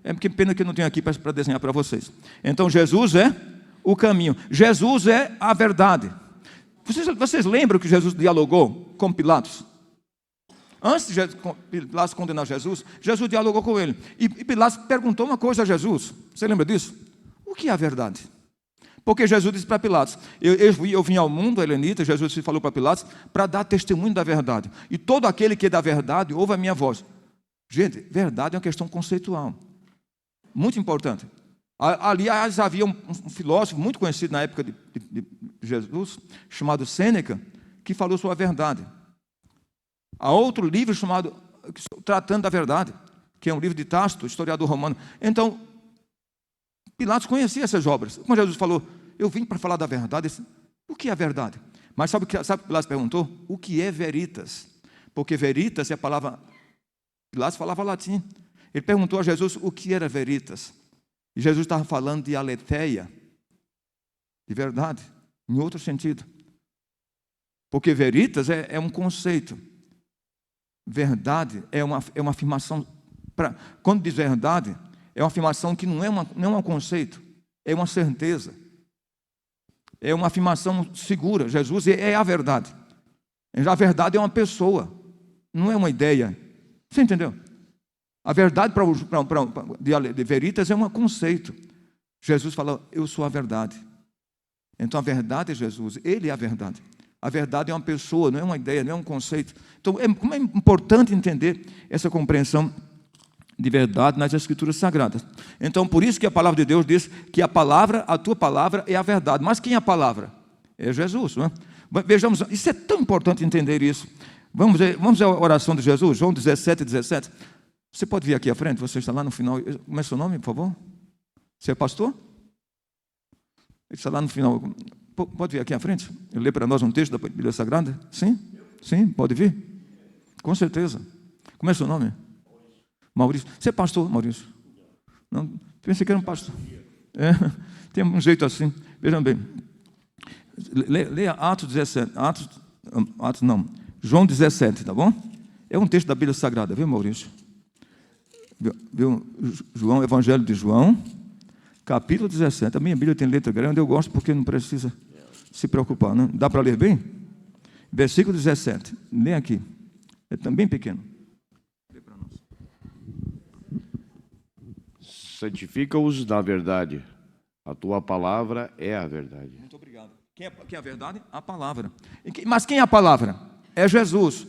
S1: É que pena que eu não tenho aqui para desenhar para vocês. Então, Jesus é o caminho. Jesus é a verdade. Vocês lembram que Jesus dialogou com Pilatos? Antes de Pilatos condenar Jesus, Jesus dialogou com ele. E Pilatos perguntou uma coisa a Jesus. Você lembra disso? O que é a verdade? Porque Jesus disse para Pilatos, eu vim ao mundo, helenita, Jesus falou para Pilatos, para dar testemunho da verdade. E todo aquele que é da verdade, ouve a minha voz. Gente, verdade é uma questão conceitual. Muito importante. Aliás, havia um filósofo muito conhecido na época de Jesus, chamado Sêneca, que falou sobre a verdade. Há outro livro chamado Tratando da Verdade, que é um livro de Tácito, historiador romano. Então, Pilatos conhecia essas obras. Quando Jesus falou, eu vim para falar da verdade, disse, o que é a verdade? Mas sabe o que Pilatos perguntou? O que é veritas? Porque veritas é a palavra... Pilatos falava latim. Ele perguntou a Jesus o que era veritas. E Jesus estava falando de aletheia, de verdade, em outro sentido. Porque veritas é um conceito. Verdade é uma afirmação. Quando diz verdade, é uma afirmação que não é um conceito, é uma certeza. É uma afirmação segura. Jesus é a verdade. A verdade é uma pessoa, não é uma ideia. Você entendeu? A verdade de veritas é um conceito. Jesus falou, eu sou a verdade. Então a verdade é Jesus, Ele é a verdade. A verdade é uma pessoa, não é uma ideia, não é um conceito. Então, como é importante entender essa compreensão de verdade nas Escrituras Sagradas. Então, por isso que a palavra de Deus diz que a tua palavra é a verdade. Mas quem é a palavra? É Jesus, não é? Vejamos, isso é tão importante entender isso. Vamos ver a oração de Jesus, João 17:17. Você pode vir aqui à frente, você está lá no final. Como é seu nome, por favor? Você é pastor? Ele está lá no final. Pode vir aqui à frente? Ele lê para nós um texto da Bíblia Sagrada? Sim? Sim, pode vir? Com certeza. Como é seu nome? Maurício. Você é pastor, Maurício? Não, pensei que era um pastor. É, tem um jeito assim. Vejam bem. Leia Atos 17. Atos não. João 17, tá bom? É um texto da Bíblia Sagrada, viu, Maurício? Viu? João, Evangelho de João, capítulo 17. A minha Bíblia tem letra grande, eu gosto porque não precisa se preocupar, né? Dá para ler bem? Versículo 17. Lê aqui. É também pequeno. Lê para nós.
S9: Santifica-os na verdade. A tua palavra é a verdade.
S1: Muito obrigado. Quem é a verdade? A palavra. Mas quem é a palavra? É Jesus.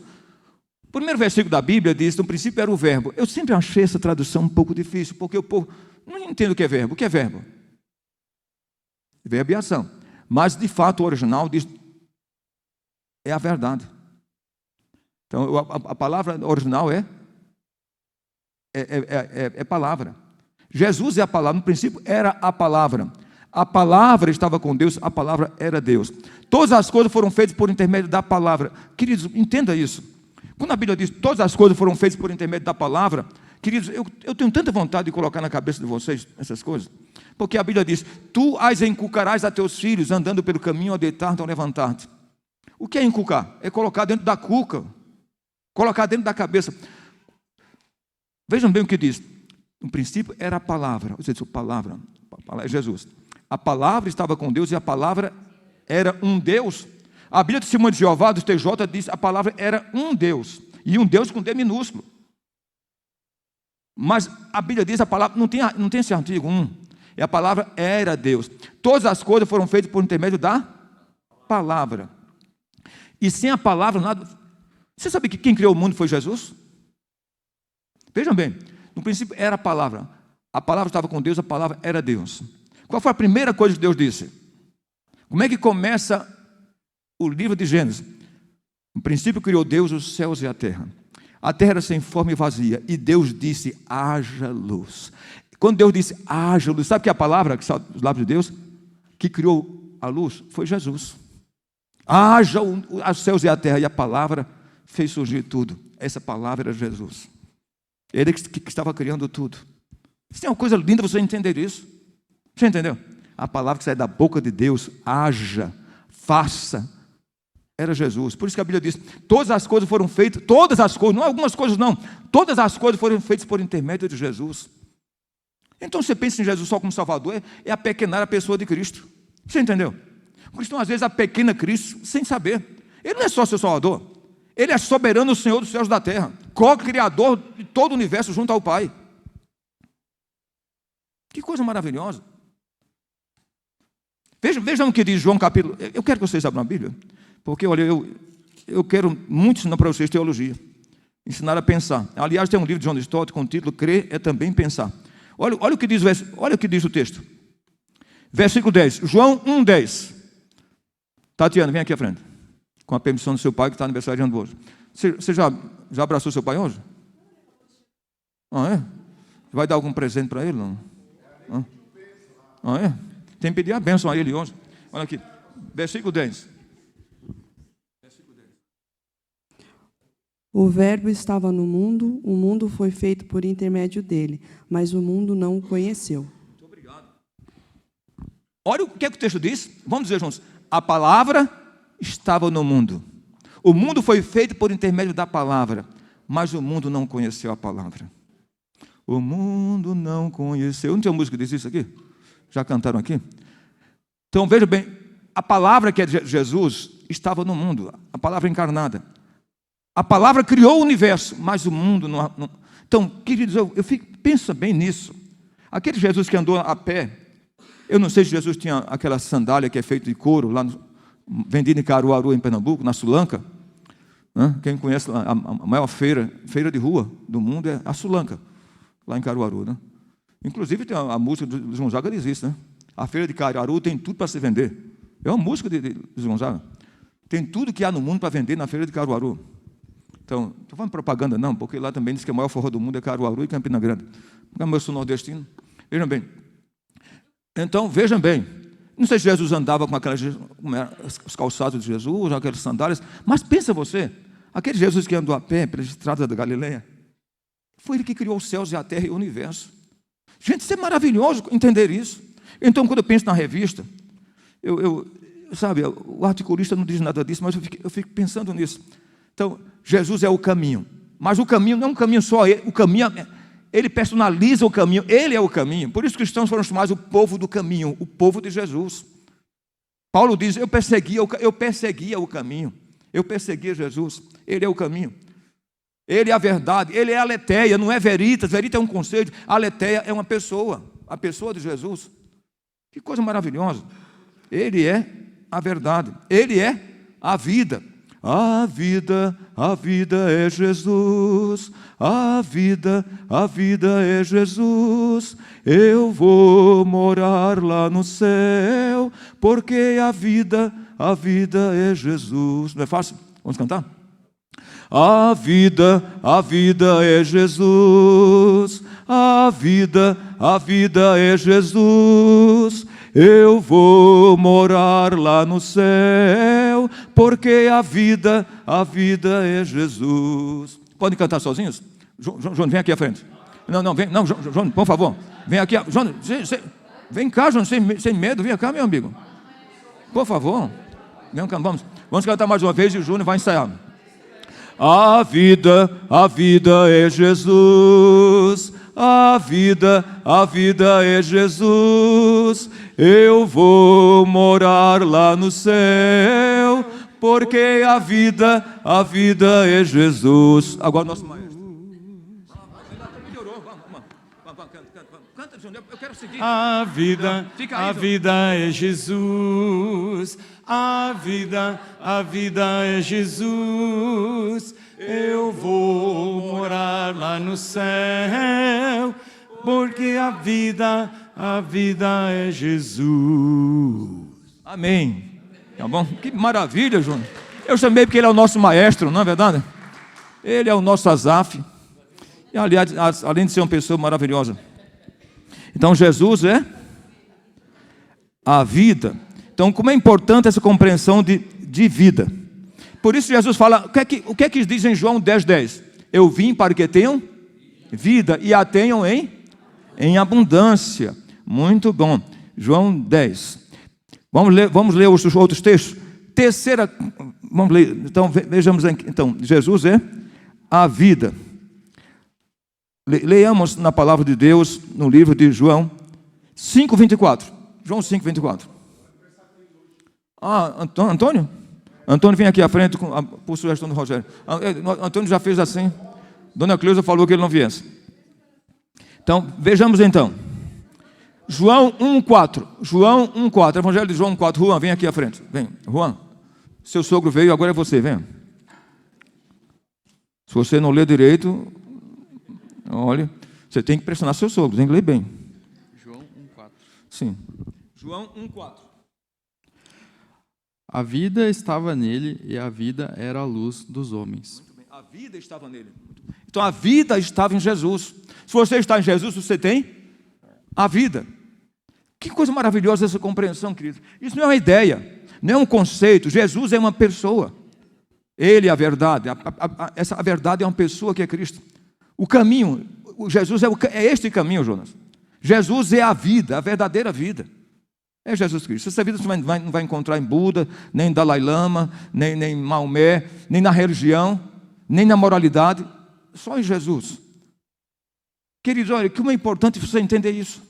S1: O primeiro versículo da Bíblia diz: no princípio era o verbo. Eu sempre achei essa tradução um pouco difícil, porque o povo não entende o que é verbo. O que é verbo? Verbo e ação. Mas, de fato, o original diz: é a verdade. Então, a palavra original é palavra. Jesus é a palavra. No princípio era a palavra. A palavra estava com Deus, a palavra era Deus. Todas as coisas foram feitas por intermédio da palavra. Queridos, entenda isso. Quando a Bíblia diz todas as coisas foram feitas por intermédio da palavra, queridos, eu tenho tanta vontade de colocar na cabeça de vocês essas coisas, porque a Bíblia diz: tu as inculcarás a teus filhos, andando pelo caminho ao deitar-te ou levantar-te. O que é inculcar? É colocar dentro da cuca, colocar dentro da cabeça. Vejam bem o que diz. No princípio era a palavra, ou seja, a palavra é Jesus. A palavra estava com Deus e a palavra era um Deus. A Bíblia de Testemunho de Jeová, do TJ, diz que a palavra era um Deus, e um Deus com D minúsculo. Mas a Bíblia diz: a palavra não tem esse artigo, e a palavra era Deus. Todas as coisas foram feitas por intermédio da palavra. E sem a palavra, nada. Você sabe que quem criou o mundo foi Jesus? Vejam bem, no princípio era a palavra estava com Deus, a palavra era Deus. Qual foi a primeira coisa que Deus disse? Como é que começa o livro de Gênesis? No princípio criou Deus os céus e a terra. A terra era sem forma e vazia, e Deus disse: haja luz. Quando Deus disse haja luz, sabe que a palavra que saiu dos lábios de Deus, que criou a luz, foi Jesus. Haja os céus e a terra, e a palavra fez surgir tudo. Essa palavra era Jesus. Ele que estava criando tudo. Isso é uma coisa linda você entender isso. Você entendeu? A palavra que sai da boca de Deus, haja, faça, era Jesus. Por isso que a Bíblia diz: todas as coisas foram feitas, todas as coisas, não algumas coisas não, todas as coisas foram feitas por intermédio de Jesus. Então você pensa em Jesus só como Salvador, é apequenar a pessoa de Cristo. Você entendeu? O cristão às vezes apequena Cristo sem saber. Ele não é só seu Salvador, ele é soberano Senhor dos céus e da terra, co-criador de todo o universo junto ao Pai. Que coisa maravilhosa. Vejam o que diz João capítulo. Eu quero que vocês abram a Bíblia, porque olha, eu quero muito ensinar para vocês teologia, ensinar a pensar. Aliás, tem um livro de John Stott com o título Crer é também pensar. Olha o que diz o texto. Versículo 10, João 1,10. Tatiana, vem aqui à frente, com a permissão do seu pai que está aniversariando hoje. Você já abraçou seu pai hoje? Ah, é? Vai dar algum presente para ele? Não? Ah, é? Tem que pedir a bênção a ele hoje. Olha aqui, versículo 10.
S10: O verbo estava no mundo, o mundo foi feito por intermédio dele, mas o mundo não o conheceu.
S1: Muito obrigado. Olha o que o texto diz. Vamos dizer juntos. A palavra estava no mundo. O mundo foi feito por intermédio da palavra, mas o mundo não conheceu a palavra. O mundo não conheceu. Não tinha música que diz isso aqui? Já cantaram aqui? Então veja bem, a palavra que é de Jesus estava no mundo, a palavra encarnada. A palavra criou o universo, mas o mundo não. Então, queridos, pensa bem nisso. Aquele Jesus que andou a pé, eu não sei se Jesus tinha aquela sandália que é feita de couro, lá vendida em Caruaru, em Pernambuco, na Sulanca. Quem conhece a maior feira de rua do mundo é a Sulanca, lá em Caruaru. Né? Inclusive, tem a música dos Gonzaga, diz isso, né? A feira de Caruaru tem tudo para se vender. É uma música dos Gonzaga. Tem tudo que há no mundo para vender na feira de Caruaru. Então, estou falando propaganda não, porque lá também diz que o maior forró do mundo é Caruaru e Campina Grande. Porque eu sou nordestino. Vejam bem. Então, vejam bem. Não sei se Jesus andava com aquelas, os calçados de Jesus, aquelas sandálias, mas pensa você, aquele Jesus que andou a pé pelas estradas da Galileia, foi ele que criou os céus e a terra e o universo. Gente, isso é maravilhoso entender isso. Então, quando eu penso na revista, sabe, o articulista não diz nada disso, mas eu fico pensando nisso. Então, Jesus é o caminho. Mas o caminho não é um caminho só, o caminho, ele personaliza o caminho, ele é o caminho. Por isso os cristãos foram chamados o povo do caminho, o povo de Jesus. Paulo diz, eu perseguia o caminho, eu perseguia Jesus, ele é o caminho. Ele é a verdade, ele é a aletheia, não é veritas, verita é um conceito, a aletheia é uma pessoa, a pessoa de Jesus. Que coisa maravilhosa. Ele é a verdade, ele é a vida. A vida é Jesus, a vida é Jesus. Eu vou morar lá no céu, porque a vida é Jesus. Não é fácil? Vamos cantar? A vida é Jesus, a vida é Jesus. Eu vou morar lá no céu, porque a vida é Jesus. Podem cantar sozinhos? João, vem aqui à frente. Não, João, por favor. Vem aqui. João, vem cá, João, sem medo. Vem cá, meu amigo. Por favor. Vamos cantar mais uma vez e o Júnior vai ensaiar. A vida é Jesus. A vida é Jesus. Eu vou morar lá no céu, porque a vida é Jesus. Agora nosso maestro. Melhorou, vamos, canta, Júnior, eu quero seguir.
S6: A vida é Jesus. A vida é Jesus. Eu vou morar lá no céu, porque a vida é Jesus.
S1: Amém. Tá bom? Que maravilha, Júnior. Eu chamei porque ele é o nosso maestro, não é verdade? Ele é o nosso Asaf. E, aliás, além de ser uma pessoa maravilhosa. Então, Jesus é a vida. Então, como é importante essa compreensão de vida. Por isso Jesus fala, o que é que diz em João 10:10? Eu vim para que tenham vida e a tenham em abundância. Muito bom. João 10. Vamos ler os outros textos. Vamos ler. Então, vejamos aqui. Então, Jesus é a vida. Leamos na palavra de Deus, no livro de João 5:24. João 5:24. Antônio? Antônio, vem aqui à frente por sugestão do Rogério. Antônio já fez assim. Dona Cleusa falou que ele não viesse. Então, vejamos então. João 1:4. João 1:4. Evangelho de João 1:4. Juan, vem aqui à frente. Vem, Juan. Seu sogro veio, agora é você, vem. Se você não lê direito, olha, você tem que pressionar seu sogro, tem que ler bem.
S11: João 1:4.
S1: Sim. João 1:4.
S11: A vida estava nele e a vida era a luz dos homens.
S1: Muito bem. A vida estava nele. Então a vida estava em Jesus. Se você está em Jesus, você tem a vida. Que coisa maravilhosa essa compreensão, querido. Isso não é uma ideia, não é um conceito. Jesus é uma pessoa. Ele é a verdade. A verdade é uma pessoa que é Cristo. O caminho, Jesus é este caminho, Jonas. Jesus é a vida, a verdadeira vida. É Jesus Cristo. Essa vida você não vai encontrar em Buda, nem em Dalai Lama, nem em Maomé, nem na religião, nem na moralidade. Só em Jesus. Queridos, olha, como é importante você entender isso.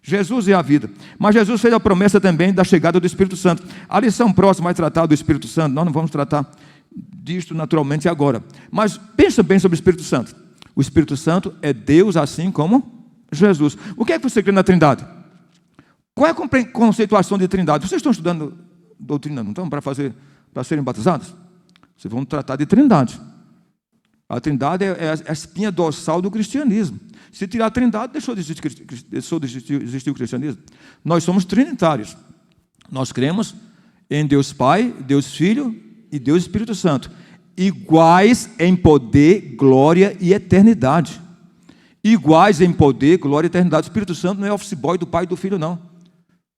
S1: Jesus é a vida. Mas Jesus fez a promessa também da chegada do Espírito Santo. A lição próxima vai tratar do Espírito Santo. Nós não vamos tratar disto naturalmente agora. Mas pensa bem sobre o Espírito Santo. O Espírito Santo é Deus assim como Jesus. O que é que você crê na Trindade? Qual é a conceituação de Trindade? Vocês estão estudando doutrina, não estão? Para serem batizados? Vocês vão tratar de Trindade. A Trindade é a espinha dorsal do cristianismo. Se tirar a Trindade, deixou de existir o cristianismo. Nós somos trinitários. Nós cremos em Deus Pai, Deus Filho e Deus Espírito Santo. iguais em poder, glória e eternidade. Iguais em poder, glória e eternidade. O Espírito Santo não é office boy do Pai e do Filho, não.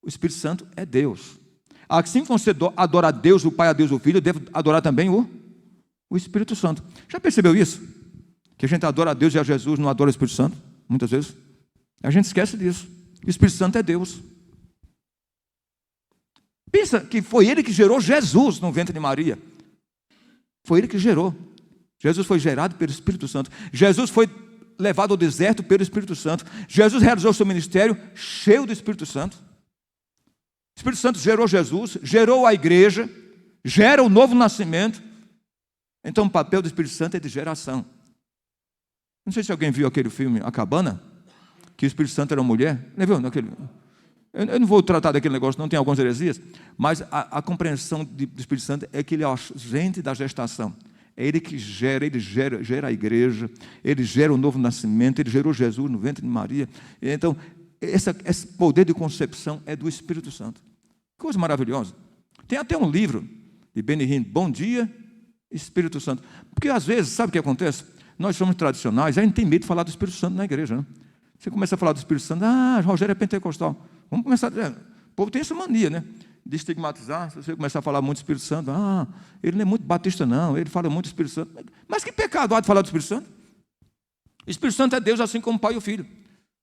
S1: O Espírito Santo é Deus. Assim que você adora a Deus, o Pai, a Deus, o Filho, deve adorar também o Espírito Santo. Já percebeu isso? Que a gente adora a Deus e a Jesus, não adora o Espírito Santo, muitas vezes. A gente esquece disso. O Espírito Santo é Deus. Pensa que foi Ele que gerou Jesus no ventre de Maria. Foi Ele que gerou. Jesus foi gerado pelo Espírito Santo. Jesus foi levado ao deserto pelo Espírito Santo. Jesus realizou o seu ministério cheio do Espírito Santo. O Espírito Santo gerou Jesus, gerou a igreja, gera o novo nascimento. Então o papel do Espírito Santo é de geração. Não sei se alguém viu aquele filme A Cabana, que o Espírito Santo era uma mulher. Não viu? Eu não vou tratar daquele negócio, não tem algumas heresias, mas a compreensão do Espírito Santo é que ele é o agente da gestação. É Ele que gera, Ele gera a igreja, Ele gera o novo nascimento, Ele gerou Jesus no ventre de Maria. Então, esse poder de concepção é do Espírito Santo. Coisa maravilhosa. Tem até um livro de Benny Hinn, Bom Dia, Espírito Santo. Porque às vezes, sabe o que acontece? Nós somos tradicionais, a gente tem medo de falar do Espírito Santo na igreja, né? Você começa a falar do Espírito Santo, Rogério é pentecostal. Vamos começar, o povo tem essa mania, né? De estigmatizar. Se você começar a falar muito do Espírito Santo, ele não é muito batista não, ele fala muito do Espírito Santo. Mas que pecado há de falar do Espírito Santo? O Espírito Santo é Deus, assim como o Pai e o Filho.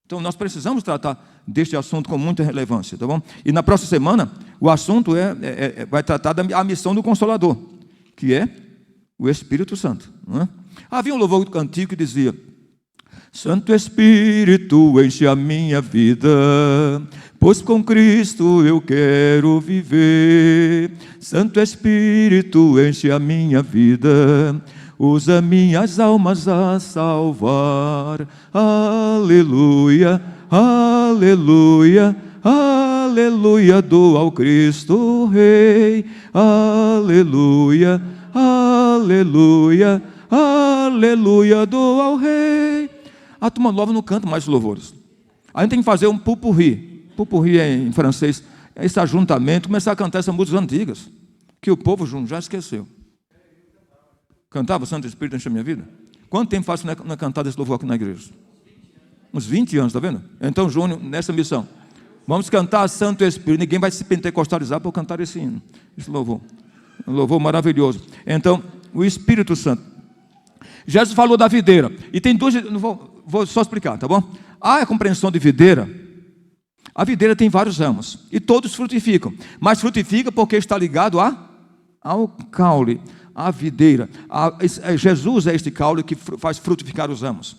S1: Então nós precisamos tratar deste assunto com muita relevância, tá bom? E na próxima semana, o assunto vai tratar da missão do Consolador, que é o Espírito Santo, não é? Havia um louvor antigo que dizia: Santo Espírito, enche a minha vida, pois com Cristo eu quero viver. Santo Espírito, enche a minha vida, usa minhas almas a salvar. Aleluia, aleluia, aleluia, dou ao Cristo Rei. Aleluia, aleluia, aleluia, dou ao Rei. A turma nova não canta mais louvores. A gente tem que fazer um pupurri. Pupurri em francês. Esse ajuntamento, começar a cantar essas músicas antigas, que o povo já esqueceu. Cantava Santo Espírito enche a minha vida? Quanto tempo faz que não é cantado esse louvor aqui na igreja? Uns 20 anos, está vendo? Então, Júnior, nessa missão, vamos cantar Santo Espírito. Ninguém vai se pentecostalizar por cantar esse hino, esse louvor. Um louvor maravilhoso. Então, o Espírito Santo. Jesus falou da videira. E tem duas, vou só explicar, tá bom? A compreensão de videira. A videira tem vários ramos. E todos frutificam. Mas frutifica porque está ligado ao caule, à videira. Jesus é este caule que faz frutificar os ramos.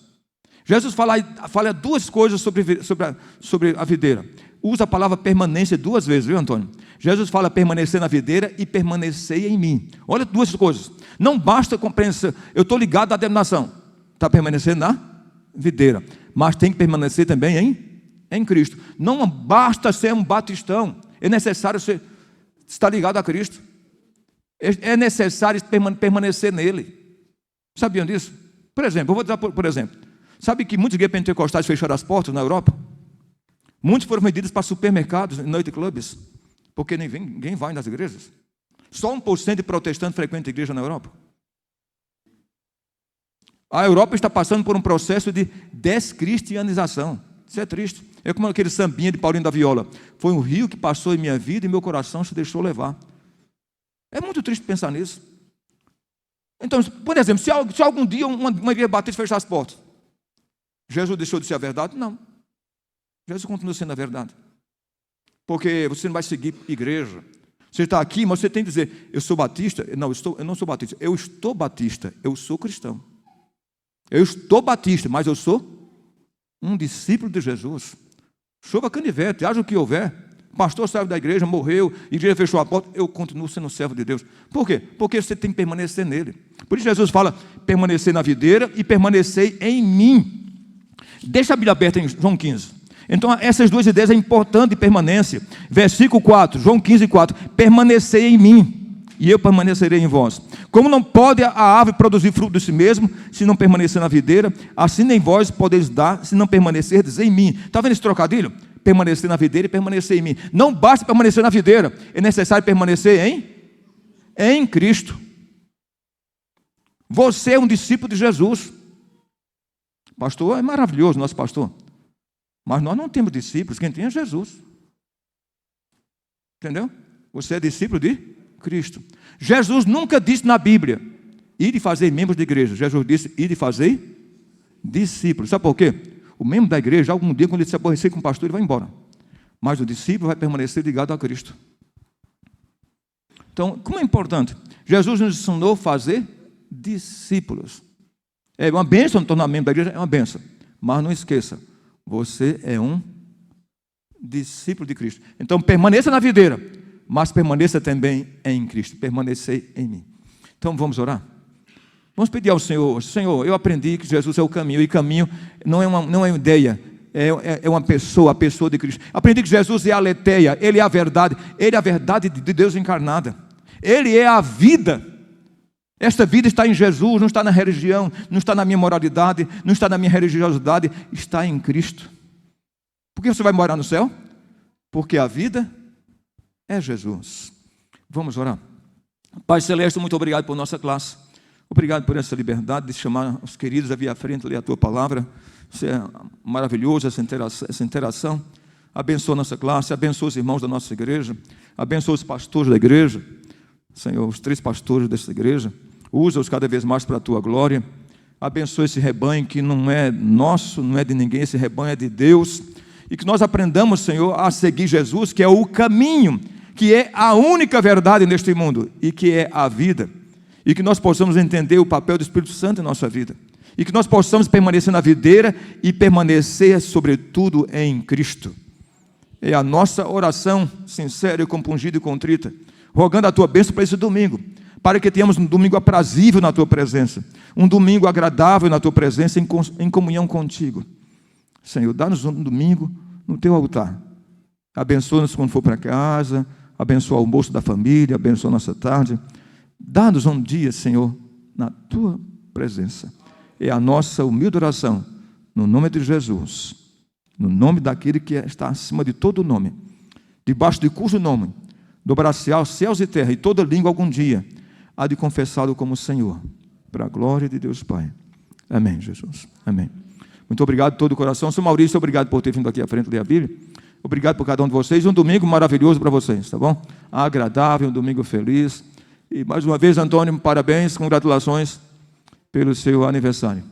S1: Jesus fala duas coisas sobre a videira. Usa a palavra permanência duas vezes, viu, Antônio? Jesus fala permanecer na videira e permanecer em mim. Olha duas coisas. Não basta compreensão. Eu estou ligado à denominação. Está permanecendo na videira. Mas tem que permanecer também em Cristo. Não basta ser um batistão. É necessário estar ligado a Cristo. É necessário permanecer nele. Sabiam disso? Por exemplo, eu vou dizer por exemplo. Sabe que muitas igrejas pentecostais fecharam as portas na Europa? Muitos foram vendidos para supermercados, night clubs, porque ninguém vai nas igrejas. Só 1% de protestantes frequentam a igreja na Europa. A Europa está passando por um processo de descristianização. Isso é triste. É como aquele sambinha de Paulinho da Viola. Foi um rio que passou em minha vida e meu coração se deixou levar. É muito triste pensar nisso. Então, por exemplo, se algum dia uma igreja batista fechar as portas, Jesus deixou de ser a verdade? Não. Jesus continua sendo a verdade. Porque você não vai seguir igreja. Você está aqui, mas você tem que dizer, eu sou batista? Não, eu não sou batista. Eu estou batista, eu sou cristão. Eu estou batista, mas eu sou um discípulo de Jesus. Chova canivete, haja o que houver. O pastor saiu da igreja, morreu, a igreja fechou a porta, eu continuo sendo servo de Deus. Por quê? Porque você tem que permanecer nele. Por isso Jesus fala, permanecer na videira e permanecer em mim. Deixa a Bíblia aberta em João 15. Então, essas duas ideias é importante de permanência. Versículo 4, João 15, 4. Permanecer em mim, e eu permanecerei em vós. Como não pode a árvore produzir fruto de si mesmo, se não permanecer na videira, assim nem vós podeis dar, se não permanecerdes em mim. Está vendo esse trocadilho? Permanecer na videira e permanecer em mim. Não basta permanecer na videira, é necessário permanecer em Cristo. Você é um discípulo de Jesus. Pastor é maravilhoso, nosso pastor. Mas nós não temos discípulos, quem tem é Jesus. Entendeu? Você é discípulo de Cristo. Jesus nunca disse na Bíblia, ide fazer membros de igreja. Jesus disse, ide fazer discípulos. Sabe por quê? O membro da igreja, algum dia, quando ele se aborrecer com o pastor, ele vai embora. Mas o discípulo vai permanecer ligado a Cristo. Então, como é importante? Jesus nos ensinou a fazer discípulos. É uma bênção tornar membro da igreja, é uma bênção. Mas não esqueça, você é um discípulo de Cristo. Então, permaneça na videira, mas permaneça também em Cristo. Permanecer em mim. Então, vamos orar? Vamos pedir ao Senhor. Senhor, eu aprendi que Jesus é o caminho. E caminho não é uma ideia, é uma pessoa, a pessoa de Cristo. Aprendi que Jesus é a aletheia, Ele é a verdade. Ele é a verdade de Deus encarnada. Ele é a vida. Esta vida está em Jesus, não está na religião, não está na minha moralidade, não está na minha religiosidade, está em Cristo. Por que você vai morar no céu? Porque a vida é Jesus. Vamos orar. Pai Celeste, muito obrigado por nossa classe. Obrigado por essa liberdade de chamar os queridos a vir à frente, ler a Tua palavra. Isso é maravilhoso, essa interação. Abençoa a nossa classe, abençoa os irmãos da nossa igreja, abençoa os pastores da igreja. Senhor, os 3 pastores dessa igreja, usa-os cada vez mais para a Tua glória. Abençoa esse rebanho que não é nosso, não é de ninguém, esse rebanho é de Deus. E que nós aprendamos, Senhor, a seguir Jesus, que é o caminho, que é a única verdade neste mundo e que é a vida. E que nós possamos entender o papel do Espírito Santo em nossa vida. E que nós possamos permanecer na videira e permanecer, sobretudo, em Cristo. É a nossa oração sincera, compungida e contrita, rogando a Tua bênção para esse domingo, para que tenhamos um domingo aprazível na Tua presença, um domingo agradável na Tua presença, em comunhão contigo. Senhor, dá-nos um domingo no Teu altar. Abençoa-nos quando for para casa, abençoa o almoço da família, abençoa a nossa tarde. Dá-nos um dia, Senhor, na Tua presença. É a nossa humilde oração, no nome de Jesus, no nome daquele que está acima de todo nome, debaixo de cujo nome dobrar-se aos céus e terra, e toda língua algum dia há de confessá-lo como Senhor, para a glória de Deus Pai. Amém, Jesus. Amém. Muito obrigado de todo o coração. Sr. Maurício, obrigado por ter vindo aqui à frente ler a Bíblia. Obrigado por cada um de vocês. Um domingo maravilhoso para vocês, tá bom? Agradável, um domingo feliz. E mais uma vez, Antônio, parabéns, congratulações pelo seu aniversário.